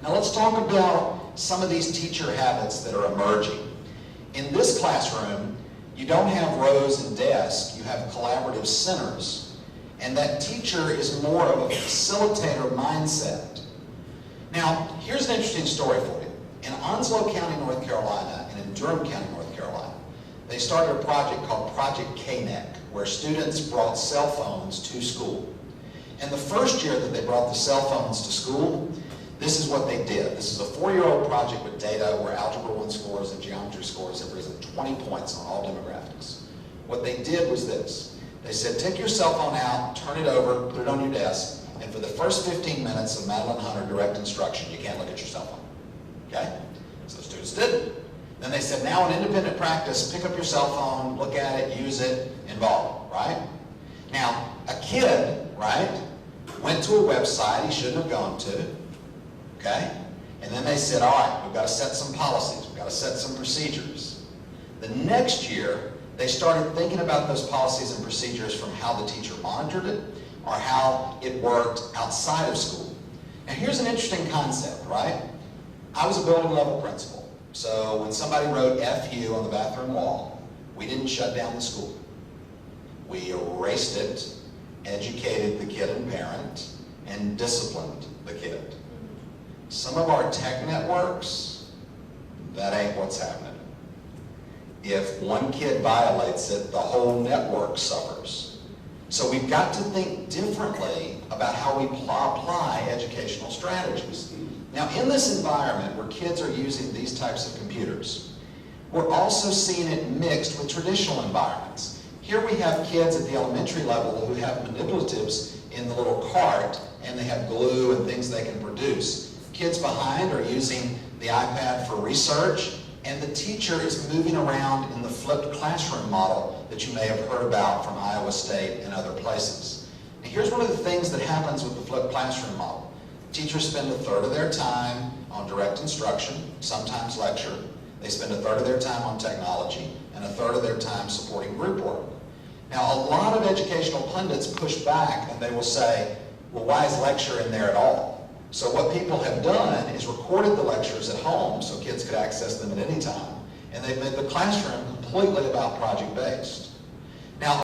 Now let's talk about some of these teacher habits that are emerging. In this classroom, you don't have rows and desks, you have collaborative centers. And that teacher is more of a facilitator mindset. Now, here's an interesting story for you. In Onslow County, North Carolina, and in Durham County, North Carolina, they started a project called Project KNEC, where students brought cell phones to school. And the first year that they brought the cell phones to school, this is what they did. This is a 4-year-old project with data where Algebra 1 scores and Geometry scores have risen 20 points on all demographics. What they did was this. They said, take your cell phone out, turn it over, put it on your desk, and for the first 15 minutes of Madeline Hunter direct instruction, you can't look at your cell phone. Okay? So the students did. Then they said, now in independent practice, pick up your cell phone, look at it, use it, involve, right? Now, a kid, right, went to a website he shouldn't have gone to, okay? And then they said, all right, we've got to set some policies, we've got to set some procedures. The next year, they started thinking about those policies and procedures from how the teacher monitored it or how it worked outside of school. Now here's an interesting concept, right? I was a building level principal, so when somebody wrote FU on the bathroom wall, we didn't shut down the school. We erased it, educated the kid and parent, and disciplined the kid. Some of our tech networks, that ain't what's happening. If one kid violates it, the whole network suffers. So we've got to think differently about how we apply educational strategies. Now, in this environment where kids are using these types of computers, we're also seeing it mixed with traditional environments. Here we have kids at the elementary level who have manipulatives in the little cart, and they have glue and things they can produce. Kids behind are using the iPad for research, and the teacher is moving around in the flipped classroom model that you may have heard about from Iowa State and other places. Now, here's one of the things that happens with the flipped classroom model. Teachers spend a third of their time on direct instruction, sometimes lecture. They spend a third of their time on technology, and a third of their time supporting group work. Now, a lot of educational pundits push back and they will say, well, why is lecture in there at all? So what people have done is recorded the lectures at home so kids could access them at any time, and they've made the classroom completely about project-based.